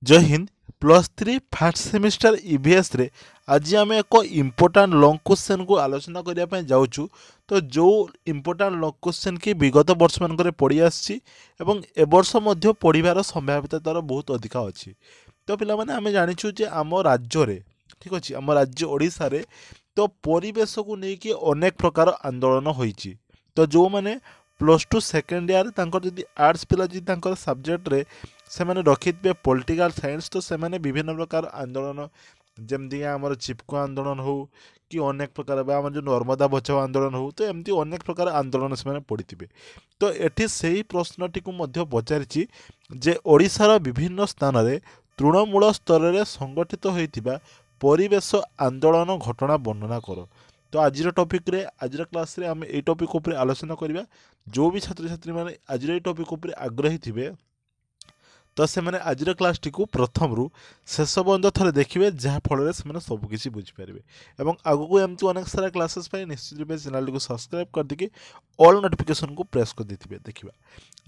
जय Hind. +3 fast semester EVS रे आज आम एक इम्पोर्टाट लंग क्वेश्चन को आलोचना करने जाऊँ। तो जो इम्पोर्टाट लंग क्वेश्चन की विगत वर्ष मान पढ़ी आसी एवर्ष पढ़ार संभाव्यता तार बहुत अधिका अच्छी। तो पिलाने आम जाचु जे आम राज्य रे ठीक अच्छे आम राज्य ओडिशा रे तो परिवेश को लेकिन अनेक प्रकार आंदोलन होइछि। तो जो मैंने +2 सेकेंड ईयर जदि आर्ट्स पिला जदि सब्जेक्ट रे से मैंने रखिथे पॉलिटिकल साइंस तो से मैंने विभिन्न प्रकार आंदोलन जमती आमर चिपको आंदोलन हो कि अनेक प्रकार आम जो नर्मदा बचाओ आंदोलन हो तो एमती अनेक प्रकार आंदोलन से पढ़ी थे। तो ये से ही प्रश्नटी को पचारि जे ओडिशार विभिन्न स्थान में तृणमूल स्तर में संगठित होता परिवेश आंदोलन घटना वर्णना कर। तो आज टॉपिक रे आज क्लास रे आम ये टॉपिक उपर आलोचना करवा। जो भी छात्र छात्री मैंने आज ये टॉपिक उपर आग्रही थे तो से मैंने आज क्लास टी को प्रथम रु शेष बंद थे देखिए जहाँफल से सबकि बुझीपारे। और आगक एमती अनेक सारा क्लासेस निश्चित रूप चैनल को सब्सक्राइब कर देकी ऑल नोटिफिकेशन को प्रेस कर देते। देखा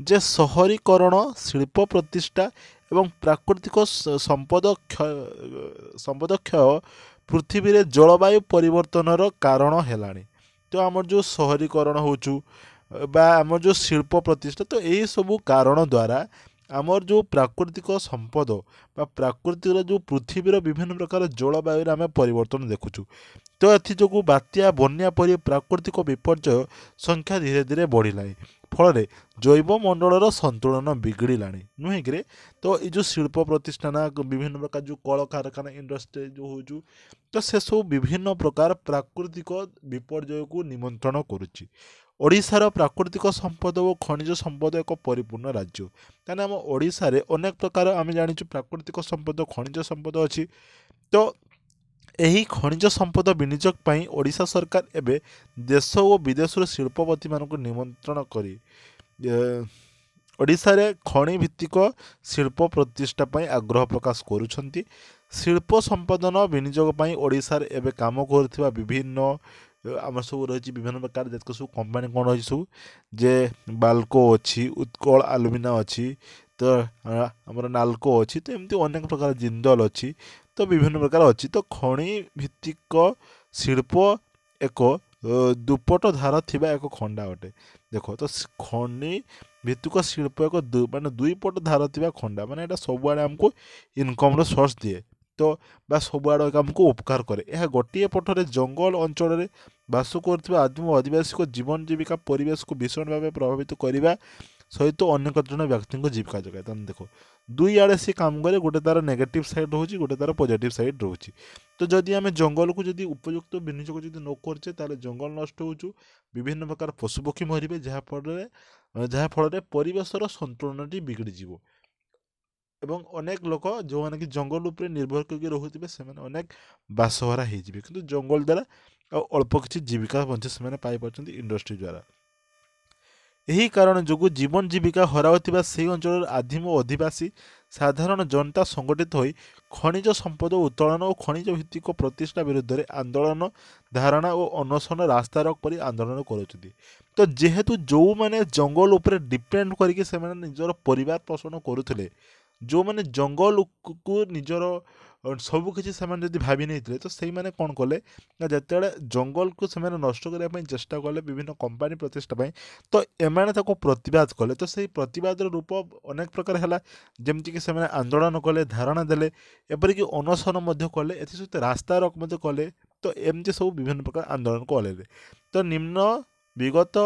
जे शहरीकरण शिल्प प्रतिष्ठा एवं प्राकृतिक संपद क्षय पृथ्वी रे जलवायु परिवर्तन कारण है। तो आमर जो शहरीकरण होचु बा आमर जो शिल्प प्रतिष्ठा तो यही सबू कारण द्वारा आमर जो प्राकृतिक संपद बा प्राकृतिक जो पृथ्वीर विभिन्न प्रकार जलवायु आम परिवर्तन देखुचु। तो एथि बात्या बन्या परी प्राकृतिक विपर्यय संख्या धीरे धीरे बढ़ला फल जैव मंडलर संतुलन बिगड़ला नुहे कि। तो ये जो शिल्प प्रतिष्ठान विभिन्न प्रकार जो कल कारखाना इंडस्ट्री जो हो तो से सब विभिन्न प्रकार प्राकृतिक विपर्यय को निमंत्रण करुच्ची। ओडिशार प्राकृतिक संपद और खनिज संपद एक परिपूर्ण राज्य ताने आम ओडिशा रे अनेक प्रकार आम जाचु प्राकृतिक संपद खनिज संपद अच्छी। तो यही खनिज संपद विनियोग पर ओडिशा सरकार एवं देश और विदेश शिल्पपति मान निमंत्रण करी ओडिशा रे खनि भित्तिक शिल्प प्रतिष्ठा पर आग्रह प्रकाश करुछंती। शिल्प संपादन विनियोग पर ओडिशा रे एवं काम करुवा विभिन्न आम सब रही विभिन्न प्रकार जैसे सब कंपानी कौन रही सब जे बाल्को अच्छी उत्कल आलुमिना अच्छी तो आमर नाल्को अच्छी तो एमती अनेक प्रकार जिंदल अच्छी तो विभिन्न प्रकार अच्छी। तो खनि भित्तिक शिल्प एक दुपट धार थिबा एक खंडा अटे। देख तो खनि भित्तिक शिल्प एक माने दुई पट धार थिबा खंडा माने एटा सबुआड़े आमको इनकम सोर्स दिए तो बा सबुआड़ आमको उपकार करे। यह गोटे पटरे जंगल अंचल बास कर आदिम आदिवासी को जीवन जीविका परिवेश को भीषण भाव प्रभावित करने सहित अनेक जन व्यक्ति को जीविका जगाए। तेना देख दुई आड़े सी काम करे गोटे तार नेगेटिव साइड रोचे गोटे तार पॉजिटिव साइड रोचे। तो जदि आम जंगल को जदि उपयुक्त विनियोग जदि न करचे ताले जंगल नष्ट होचु विभिन्न प्रकार पशुपक्षी मरबे जहाँफल परिवेशर संतुलनटी बिगड़ीज एवं अनेक लोक जो मैंने कि जंगल उपर निर्भर करके रोते से अनेक बासहरा हो कि जंगल द्वारा अल्प किसी जीविका बंचे से पाइपर इंडस्ट्री द्वारा। यही कारण जो जीवन जीविका हराउथिबा से अंचल आदिम अधिवासी साधारण जनता संगठित होई खनिज संपद उत्तोलन और खनिज भित्तिक प्रतिष्ठा विरुद्ध रे आंदोलन धारणा और अनशन रास्ता रोक पर आंदोलन करुछथि। तो जेहेतु जो मैंने जंगल उपर डिपेंड करके से निजर परिवार पोषण करुथिले जो मैंने जंगल को निजर सबकि से भावी नहीं तो से मैंने कौन कले जिते जंगल को से नष्ट करने चेष्टा कले विभिन्न कंपानी प्रतिष्ठा तो एमाने प्रतिवाद कले। तो से प्रतिवाद रूप अनेक प्रकार है जमती कि से आंदोलन कले धारणा देले एपरिक अनशन कले एसत रास्ता रोक कले। तो एमती सब विभिन्न प्रकार आंदोलन कले। तो निम्न विगत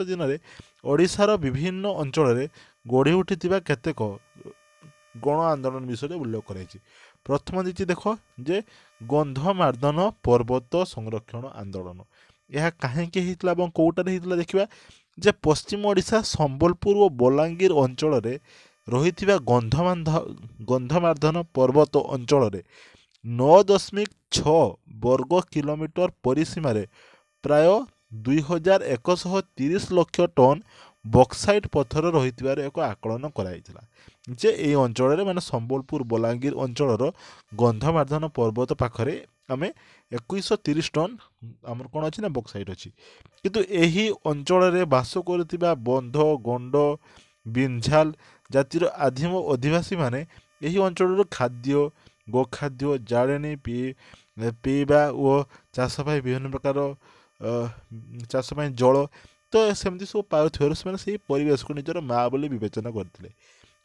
दिन में ओडिशार विभिन्न अंचल गढ़ी उठी केतेक गण आंदोलन विषय उल्लेख कराई। प्रथम दीची देख जे गंधमार्दन पर्वत संरक्षण आंदोलन यह कहीं कौटार होता देखा जे पश्चिम ओडिशा संबलपुर और बलांगीर अंचल रही गंधमार्दन पर्वत अंचल 9.6 वर्ग किलोमीटर परिसीमार प्राय 2130 लक्ष टन बक्साइट पत्थर रही एक आकलन कराइला जे ये अंचल माने संबलपुर बलांगीर अंचल गंधमार्दन पर्वत पाखरे आम 2130 टन आमर कौन अच्छी ना बक्साइट अच्छी। किंतु यही अंचल बास कर बंध गंड ବିଞ୍ଝାଲ ଜାତିର ଆଦିମ ଅଧିବାସୀମାନେ ଏହି ଅଞ୍ଚଳରୁ ଖାଦ୍ୟ, ଗୋଖାଦ୍ୟ, ଜାଳେଣୀ ପିଇବା ଓ ଚାଷ ପାଇଁ ବିଭିନ୍ନ ପ୍ରକାର ଚାଷ ପାଇଁ ଜଳ ତ ସେମିତି ସବୁ ପାଉଥିବାରୁ ସେମାନେ ସେହି ପରିବେଶକୁ ନିଜର ମା ବୋଲି ବିବେଚନା କରିଥିଲେ।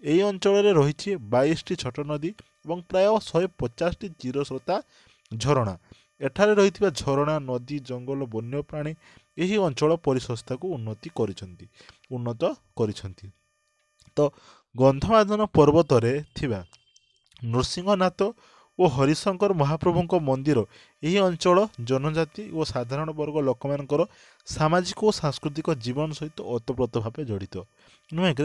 ଏହି ଅଞ୍ଚଳରେ ରହିଛି 22ଟି ଛୋଟ ନଦୀ ଏବଂ ପ୍ରାୟ 150ଟି ଚିରସ୍ରୋତା ଝରଣା। ଏଠାରେ ରହିଥିବା ଝରଣା, ନଦୀ, ଜଙ୍ଗଲ, ବନ୍ୟପ୍ରାଣୀ ଏହି ଅଞ୍ଚଳ ପରିସଂସ୍ଥାକୁ ଉନ୍ନତ କରିଛନ୍ତି। ତ ଗନ୍ଧମାର୍ଦ୍ଦନ ପର୍ବତରେ ଥିବା ନୃସିଂହନାଥ ଓ ହରିଶଙ୍କର ମହାପ୍ରଭୁଙ୍କ ମନ୍ଦିର ଏହି ଅଞ୍ଚଳ ଜନଜାତି ଓ ସାଧାରଣ ବର୍ଗ ଲୋକମାନଙ୍କର ସାମାଜିକ ଓ ସାଂସ୍କୃତିକ ଜୀବନ ସହିତ ଓତପ୍ରୋତ ଭାବେ ଜଡ଼ିତ ନୁହେଁ କି?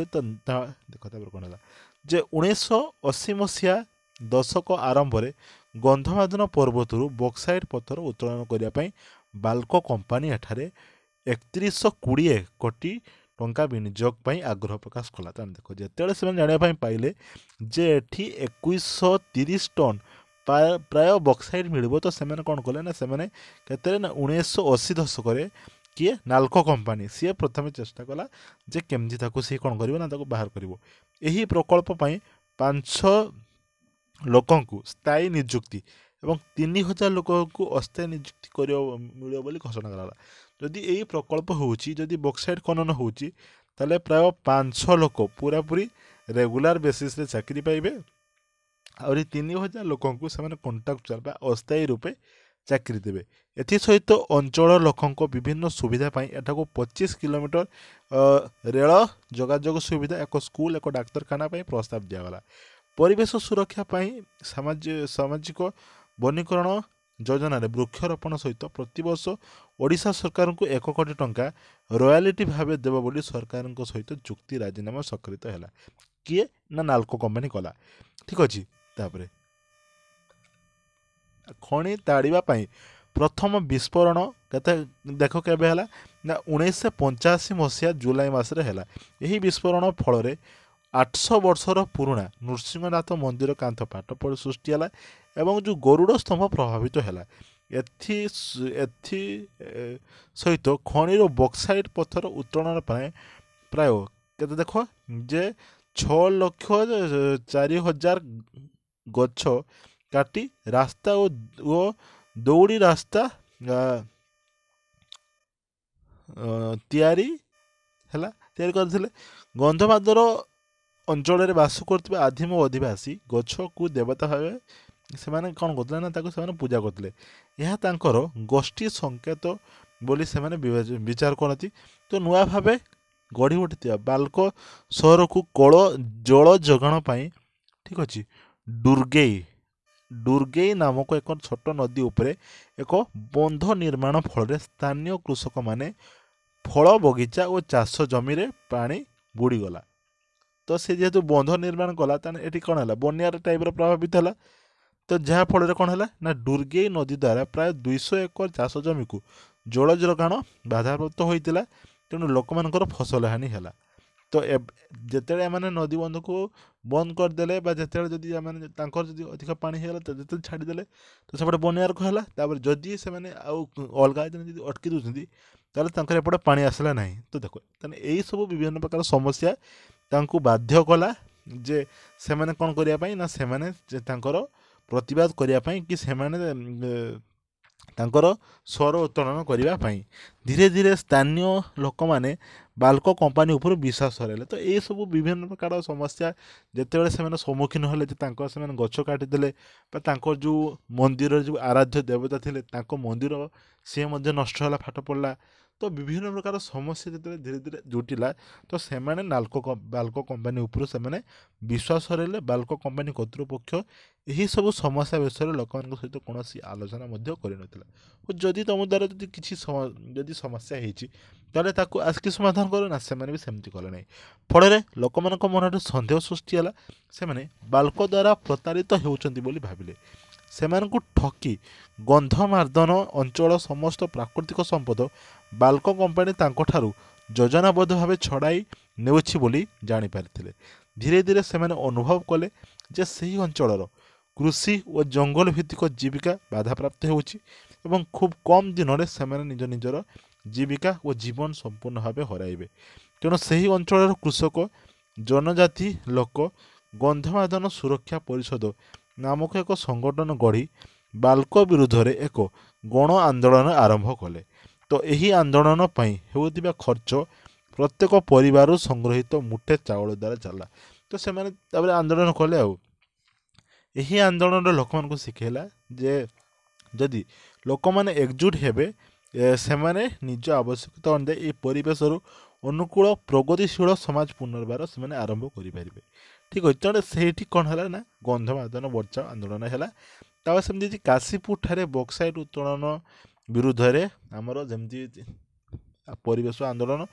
ଦେଖ ତାପରେ କ'ଣ ହେଲା ଯେ 1980 ମସିହା ଦଶକ ଆରମ୍ଭରେ ଗନ୍ଧମାର୍ଦ୍ଦନ ପର୍ବତରୁ ବକ୍ସାଇଟ୍ ପଥର ଉତ୍ତୋଳନ କରିବା ପାଇଁ ବାଲ୍କୋ କମ୍ପାନୀ ଏଠାରେ 3120 କୋଟି ଟଙ୍କା ବିନିଯୋଗ ପାଇଁ ଆଗ୍ରହ ପ୍ରକାଶ କଲା। ତାହେଲେ ଦେଖ ଯେତେବେଳେ ସେମାନେ ଜାଣିବା ପାଇଁ ପାଇଲେ ଯେ ଏଠି 2130 ଟନ୍ ପ୍ରାୟ ବକ୍ସାଇଟ୍ ମିଳିବ, ତ ସେମାନେ କ'ଣ କଲେ ନା ସେମାନେ କେତେରେ ନା 1980 ଦଶକରେ କିଏ ନାଲ୍କୋ କମ୍ପାନୀ ସିଏ ପ୍ରଥମେ ଚେଷ୍ଟା କଲା ଯେ କେମିତି ତାକୁ ସିଏ କ'ଣ କରିବ ନା ତାକୁ ବାହାର କରିବ। ଏହି ପ୍ରକଳ୍ପ ପାଇଁ 500 ଲୋକଙ୍କୁ ସ୍ଥାୟୀ ନିଯୁକ୍ତି ଏବଂ 3000 ଲୋକଙ୍କୁ ଅସ୍ଥାୟୀ ନିଯୁକ୍ତି ମିଳିବ ବୋଲି ଘୋଷଣା କରାଗଲା। ଯଦି ଏହି ପ୍ରକଳ୍ପ ହେଉଛି, ଯଦି ବକ୍ସାଇଟ୍ ଖନନ ହେଉଛି, ତାହେଲେ ପ୍ରାୟ 500 ଲୋକ ପୁରାପୁରି ରେଗୁଲାର ବେସିସ୍ରେ ଚାକିରି ପାଇବେ। ଆହୁରି 3000 ଲୋକଙ୍କୁ ସେମାନେ କଣ୍ଟ୍ରାକ୍ଚୁଆଲ ବା ଅସ୍ଥାୟୀ ରୂପେ ଚାକିରି ଦେବେ। ଏଥିସହିତ ଅଞ୍ଚଳ ଲୋକଙ୍କ ବିଭିନ୍ନ ସୁବିଧା ପାଇଁ ଏଠାକୁ 25 କିଲୋମିଟର ରେଳ ଯୋଗାଯୋଗ ସୁବିଧା, ଏକ ସ୍କୁଲ, ଏକ ଡାକ୍ତରଖାନା ପାଇଁ ପ୍ରସ୍ତାବ ଦିଆଗଲା। ପରିବେଶ ସୁରକ୍ଷା ପାଇଁ ସାମାଜିକ ବନୀକରଣ ଯୋଜନାରେ ବୃକ୍ଷରୋପଣ ସହିତ ପ୍ରତିବର୍ଷ ଓଡ଼ିଶା ସରକାରଙ୍କୁ 1 କୋଟି ଟଙ୍କା ରୟାଲିଟି ଭାବେ ଦେବ ବୋଲି ସରକାରଙ୍କ ସହିତ ଚୁକ୍ତି ରାଜିନାମା ସ୍ୱାକ୍ଷରିତ ହେଲା। କିଏ ନା ନାଲ୍କୋ କମ୍ପାନୀ କଲା। ଠିକ୍ ଅଛି। ତାପରେ ଖଣି ତାଡ଼ିବା ପାଇଁ ପ୍ରଥମ ବିସ୍ଫୋରଣ ଦେଖ କେବେ ହେଲା ନା 1985 ମସିହା ଜୁଲାଇ ମାସରେ ହେଲା। ଏହି ବିସ୍ଫୋରଣ ଫଳରେ 800 ବର୍ଷର ପୁରୁଣା ନୃସିଂହନାଥ ମନ୍ଦିର କାନ୍ଥ ଫାଟ ସୃଷ୍ଟି ହେଲା ଏବଂ ଯେଉଁ ଗରୁଡ଼ ସ୍ତମ୍ଭ ପ୍ରଭାବିତ ହେଲା। ଏଥି ସହିତ ଖଣିର ବକ୍ସାଇଟ୍ ପଥର ଉତ୍ତୋଳନ ପାଇଁ ପ୍ରାୟ କେତେ ଦେଖ ଯେ 6,04,000 ଗଛ କାଟି ରାସ୍ତା ଓ ଦୌଡ଼ି ରାସ୍ତା ତିଆରି କରିଥିଲେ। ଗନ୍ଧମାର୍ଦ୍ଦନ ଅଞ୍ଚଳରେ ବାସ କରୁଥିବା ଆଦିମ ଅଧିବାସୀ ଗଛକୁ ଦେବତା ଭାବେ ସେମାନେ କ'ଣ କରୁଥିଲେ ନା ତାକୁ ସେମାନେ ପୂଜା କରୁଥିଲେ। ଏହା ତାଙ୍କର ଗୋଷ୍ଠୀ ସଂକେତ ବୋଲି ସେମାନେ ବିଚାର କରନ୍ତି। ତ ନୂଆ ଭାବେ ଗଢ଼ି ଉଠିଥିବା ବାଲ୍କୋ ସହରକୁ ଜଳ ଯୋଗାଣ ପାଇଁ ଠିକ୍ ଅଛି ଡୁର୍ଗେଇ ନାମକ ଏକ ଛୋଟ ନଦୀ ଉପରେ ଏକ ବନ୍ଧ ନିର୍ମାଣ ଫଳରେ ସ୍ଥାନୀୟ କୃଷକମାନେ ଫଳ ବଗିଚା ଓ ଚାଷ ଜମିରେ ପାଣି ବୁଡ଼ିଗଲା। ତ ସେ ଯେହେତୁ ବନ୍ଧ ନିର୍ମାଣ କଲା, ତାହେଲେ ଏଠି କ'ଣ ହେଲା ବନ୍ୟାର ଟାଇପ୍ର ପ୍ରଭାବିତ ହେଲା। ତ ଯାହାଫଳରେ କ'ଣ ହେଲା ନା ଡୁର୍ଗେଇ ନଦୀ ଦ୍ୱାରା ପ୍ରାୟ 200 ଏକର ଚାଷ ଜମିକୁ ଜଳ ଯୋଗାଣ ବାଧାପ୍ରାପ୍ତ ହୋଇଥିଲା। ତେଣୁ ଲୋକମାନଙ୍କର ଫସଲ ହାନି ହେଲା। ତ ଯେତେବେଳେ ଏମାନେ ନଦୀ ବନ୍ଧକୁ ବନ୍ଦ କରିଦେଲେ ବା ଯେତେବେଳେ ଯଦି ଏମାନେ ତାଙ୍କର ଯଦି ଅଧିକ ପାଣି ହେଇଗଲା ତ ଯେତେବେଳେ ଛାଡ଼ିଦେଲେ ତ ସେପଟେ ବନ୍ୟାରକ ହେଲା। ତାପରେ ଯଦି ସେମାନେ ଆଉ ଅଲଗା ଦିନ ଯଦି ଅଟକି ଦେଉଛନ୍ତି ତାହେଲେ ତାଙ୍କର ଏପଟେ ପାଣି ଆସିଲା ନାହିଁ। ତ ଦେଖ ତାହେଲେ ଏଇସବୁ ବିଭିନ୍ନ ପ୍ରକାର ସମସ୍ୟା ତାଙ୍କୁ ବାଧ୍ୟ କଲା ଯେ ସେମାନେ କ'ଣ କରିବା ପାଇଁ ନା ସେମାନେ ତାଙ୍କର ପ୍ରତିବାଦ କରିବା ପାଇଁ କି ସେମାନେ ତାଙ୍କର ସ୍ୱର ଉତ୍ତୋଳନ କରିବା ପାଇଁ ଧୀରେ ଧୀରେ ସ୍ଥାନୀୟ ଲୋକମାନେ ବାଲ୍କୋ କମ୍ପାନୀ ଉପରୁ ବିଶ୍ୱାସ ହରାଇଲେ। ତ ଏଇସବୁ ବିଭିନ୍ନ ପ୍ରକାର ସମସ୍ୟା ଯେତେବେଳେ ସେମାନେ ସମ୍ମୁଖୀନ ହେଲେ ଯେ ସେମାନେ ଗଛ କାଟିଦେଲେ ବା ତାଙ୍କର ଯେଉଁ ମନ୍ଦିରରେ ଯେଉଁ ଆରାଧ୍ୟ ଦେବତା ଥିଲେ ତାଙ୍କ ମନ୍ଦିର ସିଏ ମଧ୍ୟ ନଷ୍ଟ ହେଲା, ଫାଟ ପଡ଼ିଲା। ତ ବିଭିନ୍ନ ପ୍ରକାର ସମସ୍ୟା ଯେତେବେଳେ ଧୀରେ ଧୀରେ ଜୁଟିଲା ତ ସେମାନେ ବାଲ୍କୋ କମ୍ପାନୀ ଉପରୁ ସେମାନେ ବିଶ୍ୱାସ ହରାଇଲେ। ବାଲ୍କୋ କମ୍ପାନୀ କର୍ତ୍ତୃପକ୍ଷ ଏହିସବୁ ସମସ୍ୟା ବିଷୟରେ ଲୋକମାନଙ୍କ ସହିତ କୌଣସି ଆଲୋଚନା ମଧ୍ୟ କରିନଥିଲା। ଓ ଯଦି ତୁମ ଦ୍ୱାରା ଯଦି କିଛି ଯଦି ସମସ୍ୟା ହେଇଛି ତାହେଲେ ତାକୁ ଆସିକି ସମାଧାନ କର ନା, ସେମାନେ ବି ସେମିତି କଲେ ନାହିଁ। ଫଳରେ ଲୋକମାନଙ୍କ ମନରେ ସନ୍ଦେହ ସୃଷ୍ଟି ହେଲା। ସେମାନେ ବାଲ୍କୋ ଦ୍ୱାରା ପ୍ରତାରିତ ହେଉଛନ୍ତି ବୋଲି ଭାବିଲେ। ସେମାନଙ୍କୁ ଠକି ଗନ୍ଧମାର୍ଦ୍ଦନ ଅଞ୍ଚଳ ସମସ୍ତ ପ୍ରାକୃତିକ ସମ୍ପଦ ବାଲ୍କୋ କମ୍ପାନୀ ତାଙ୍କଠାରୁ ଯୋଜନାବଦ୍ଧ ଭାବେ ଛଡ଼ାଇ ନେଉଛି ବୋଲି ଜାଣିପାରିଥିଲେ। ଧୀରେ ଧୀରେ ସେମାନେ ଅନୁଭବ କଲେ ଯେ ସେହି ଅଞ୍ଚଳର କୃଷି ଓ ଜଙ୍ଗଲ ଭିତ୍ତିକ ଜୀବିକା ବାଧାପ୍ରାପ୍ତ ହେଉଛି ଏବଂ ଖୁବ୍ କମ୍ ଦିନରେ ସେମାନେ ନିଜର ଜୀବିକା ଓ ଜୀବନ ସମ୍ପୂର୍ଣ୍ଣ ଭାବେ ହରାଇବେ। ତେଣୁ ସେହି ଅଞ୍ଚଳର କୃଷକ जनजाति लोक गंधमादन सुरक्षा परिषद नामक एक संगठन गढ़ी बाल्को विरुद्ध रे एक गण आंदोलन आरंभ कले। तो यही आंदोलन पई हेउथिबा खर्च प्रत्येक परिवार संग्रहित मुठे चाउल द्वारा चला। तो से आंदोलन कले यही आंदोलन लोक मान शिखेला जे जदि लोक मैंने एकजुट हेबे से निज आवश्यकता अनुसार ये परिवेश अनुकूल प्रगतिशील समाज पुनर्बार से आरंभ करें। ठीक अच्छे तेणु से कौन है ना गंधमादन बचाओ आंदोलन है। सेमती काशीपुर ठारे बक्साइट उत्तोलन विरुद्ध रे आमर जमती परिवेश आंदोलन।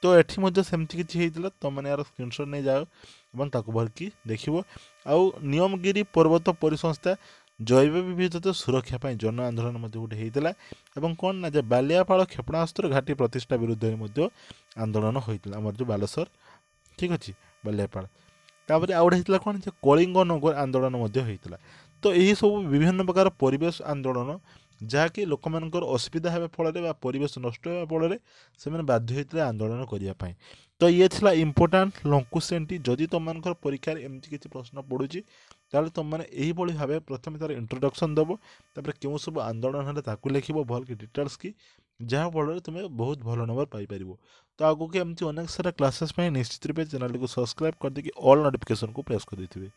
तो ये सेमती किसी तुम मैंने यार स्क्रीनशॉट नहीं जाओ और भरकी देख। आउ नियमगिरी पर्वत परिसंस्था जैव विविधता सुरक्षा पाई जन आंदोलन गोटे होता कौन ना बालियापाल क्षेपणास्त्र घाटी प्रतिष्ठा विरुद्ध में आंदोलन होता आमर जो बालेश्वर। ठीक अच्छे बालियापाल तापर आउ गोटे कौन कलिंग नगर आंदोलन होता। तो यही सब विभिन्न प्रकार परिवेश आंदोलन जहाँकि लोक मानकर असुविधा होगा फल परिवेश नष्ट होगा फल से बाध्य होते आंदोलन करने। तो ये थिला इम्पोर्टाट लॉन्ग क्वेश्चन टी जदि तुम मानकर परीक्षा एमती किसी प्रश्न पड़ुची ताले तुम मैंने यही भाव प्रथम तार इंट्रोडक्शन दब तापर क्यों सब आंदोलन है ताकू लिख भल कि डिटेल्स की जहाँ फल तुम्हें बहुत भल नंबर पाइपर। तो आगू के एमती अनेक सारा क्लासेस निश्चित रूप चैनल को सब्सक्राइब कर देकी ऑल नोटिफिकेशन को प्रेस कर देते।